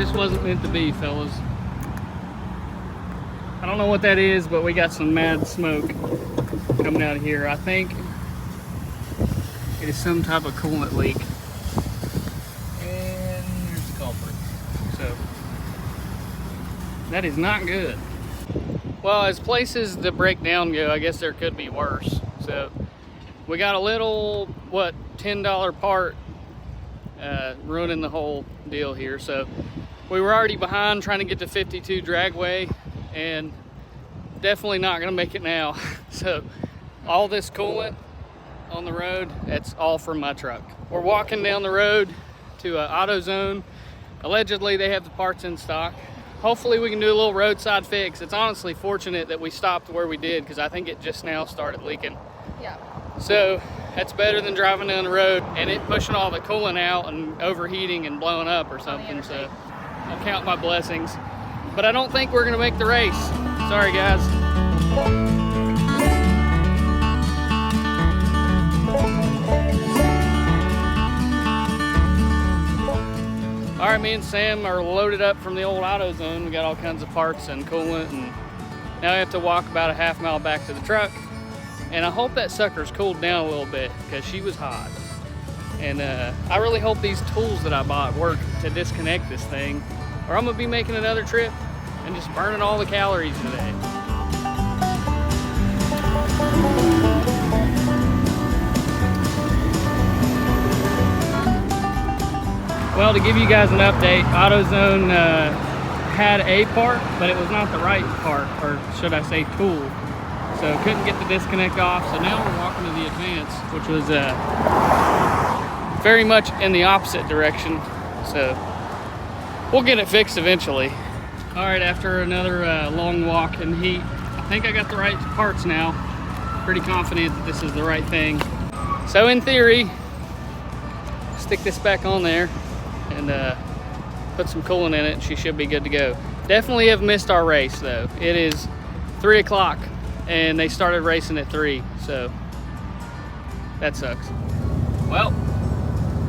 just wasn't meant to be, fellas. I don't know what that is, but we got some mad smoke coming out of here. I think it is some type of coolant leak. And there's the culprit. So, that is not good. Well, as places to break down go, I guess there could be worse. So, we got a little, what, $10 part ruining the whole deal here. So, we were already behind trying to get to 52 Dragway, and definitely not gonna make it now. So, all this coolant on the road, that's all from my truck. We're walking down the road to AutoZone. Allegedly, they have the parts in stock. Hopefully we can do a little roadside fix. It's honestly fortunate that we stopped where we did, because I think it just now started leaking. Yeah. So that's better than driving down the road and it pushing all the coolant out and overheating and blowing up or something. So I'll count my blessings. But I don't think we're gonna make the race. Sorry, guys. All right, me and Sam are loaded up from the old AutoZone. We got all kinds of parts and coolant, and now we have to walk about a half mile back to the truck. And I hope that sucker's cooled down a little bit, because she was hot. And I really hope these tools that I bought work to disconnect this thing, or I'm gonna be making another trip and just burning all the calories today. Well, to give you guys an update, AutoZone had a part, but it was not the right part, or should I say tool. So couldn't get the disconnect off. So now we're walking to the Advance, which was very much in the opposite direction. So we'll get it fixed eventually. All right, after another long walk in heat, I think I got the right parts now. Pretty confident that this is the right thing. So in theory, stick this back on there and put some coolant in it, she should be good to go. Definitely have missed our race though. It is 3 o'clock and they started racing at 3, so that sucks. Well,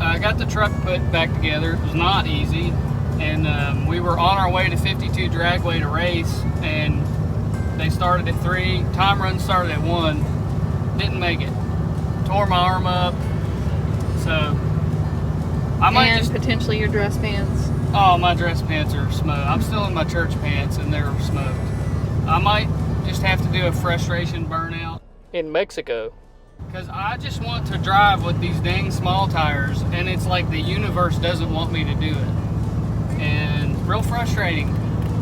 I got the truck put back together. It was not easy, and we were on our way to 52 Dragway to race, and they started at 3. Time run started at 1. Didn't make it. Tore my arm up, so I might just potentially your dress pants. Oh, my dress pants are smoked. I'm still in my church pants and they're smoked. I might just have to do a frustration burnout in Mexico, because I just want to drive with these dang small tires, and it's like the universe doesn't want me to do it, and it's real frustrating.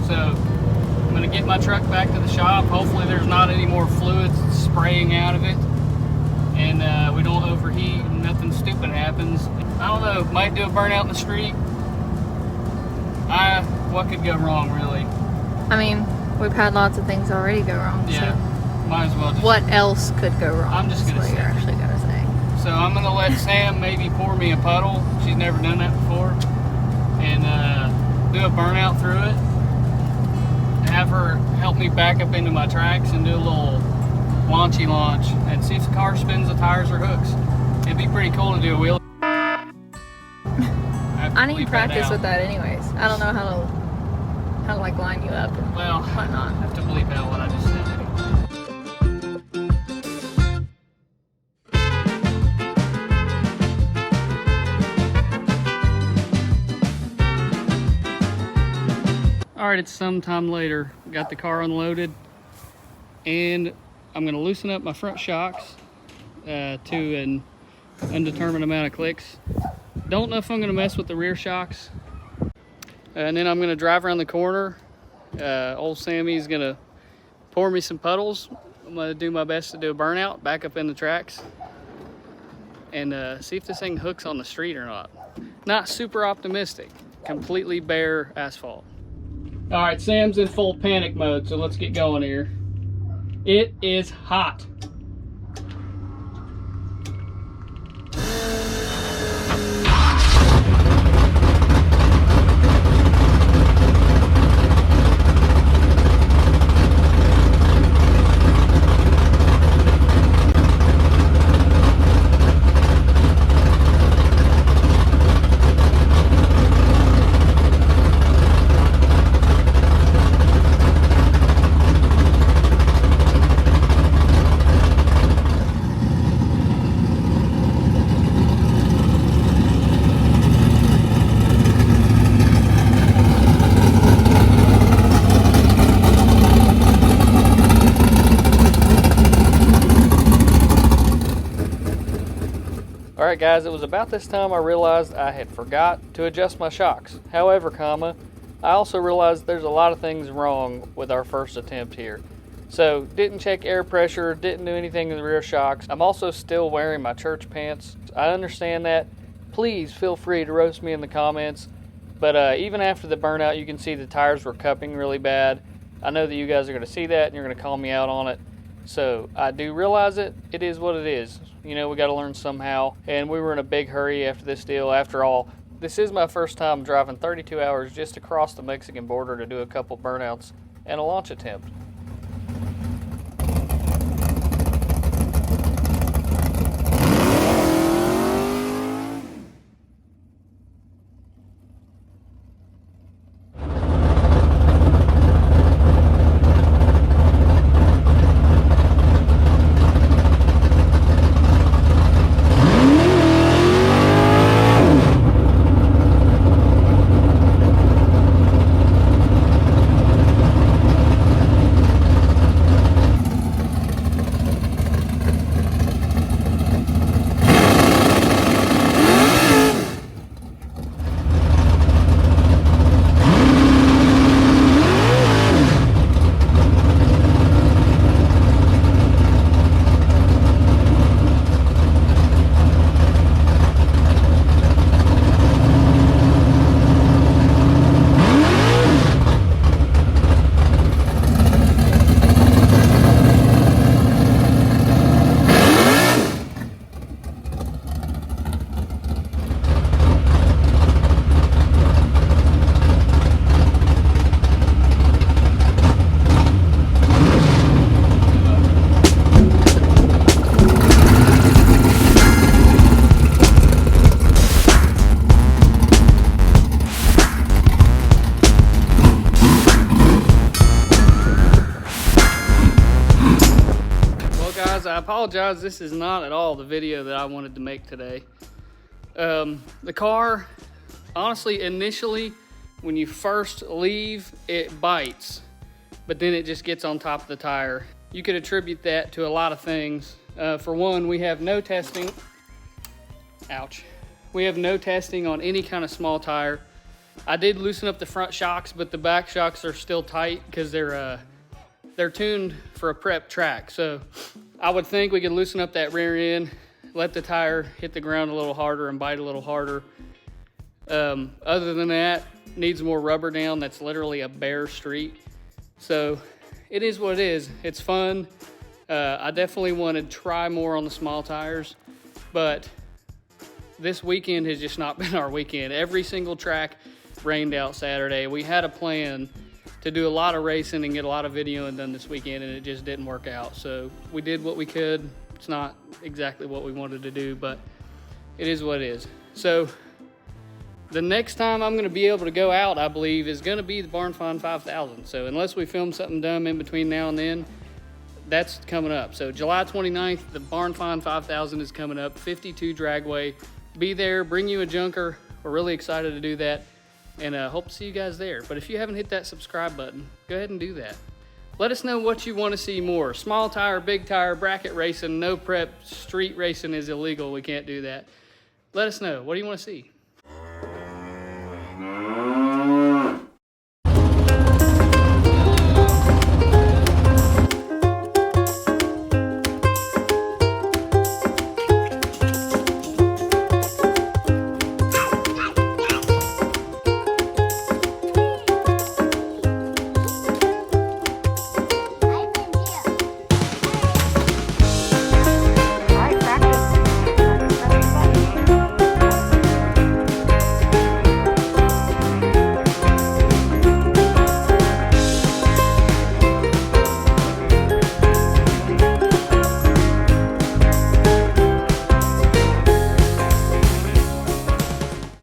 So I'm gonna get my truck back to the shop. Hopefully there's not any more fluids spraying out of it, and we don't overheat and nothing stupid happens. I don't know, might do a burnout in the street. What could go wrong, really? I mean, we've had lots of things already go wrong. Yeah, so might as well just... What else could go wrong? I'm just gonna say. You're actually gonna say. So I'm gonna let Sam maybe pour me a puddle. She's never done that before. And do a burnout through it. And have her help me back up into my tracks and do a little launchy launch and see if the car spins the tires or hooks. It'd be pretty cool to do a wheel. I need practice with that anyways. I don't know how to like line you up and whatnot. I have to bleep out what I just said. All right, it's sometime later. Got the car unloaded, and I'm gonna loosen up my front shocks to an undetermined amount of clicks. Don't know if I'm gonna mess with the rear shocks. And then I'm gonna drive around the corner. Old Sammy's gonna pour me some puddles. I'm gonna do my best to do a burnout, back up in the tracks, and see if this thing hooks on the street or not. Not super optimistic. Completely bare asphalt. All right, Sam's in full panic mode, so let's get going here. It is hot. Alright guys, it was about this time I realized I had forgot to adjust my shocks. However, I also realized there's a lot of things wrong with our first attempt here. So, didn't check air pressure, didn't do anything with the rear shocks. I'm also still wearing my church pants. I understand that. Please feel free to roast me in the comments. But even after the burnout, you can see the tires were cupping really bad. I know that you guys are going to see that and you're going to call me out on it. So I do realize it. It is what it is. You know, we got to learn somehow. And we were in a big hurry after this deal. After all, this is my first time driving 32 hours just across the Mexican border to do a couple burnouts and a launch attempt. I apologize, this is not at all the video that I wanted to make today. The car, honestly, initially, when you first leave, it bites, but then it just gets on top of the tire. You could attribute that to a lot of things. For one, we have no testing. Ouch. We have no testing on any kind of small tire. I did loosen up the front shocks, but the back shocks are still tight because they're tuned for a prep track. So I would think we could loosen up that rear end, let the tire hit the ground a little harder and bite a little harder. Other than that, needs more rubber down. That's literally a bare street. So it is what it is. It's fun. I definitely want to try more on the small tires, but this weekend has just not been our weekend. Every single track rained out Saturday. We had a plan to do a lot of racing and get a lot of videoing done this weekend, and it just didn't work out. So we did what we could. It's not exactly what we wanted to do, but it is what it is. So the next time I'm gonna be able to go out, I believe, is gonna be the Barn Find 5000. So unless we film something dumb in between now and then, that's coming up. So July 29th, the Barn Find 5000 is coming up, 52 Dragway. Be there, bring you a junker. We're really excited to do that, and hope to see you guys there. But if you haven't hit that subscribe button, go ahead and do that. Let us know what you want to see more. Small tire, big tire, bracket racing, no prep, street racing is illegal. We can't do that. Let us know. What do you want to see?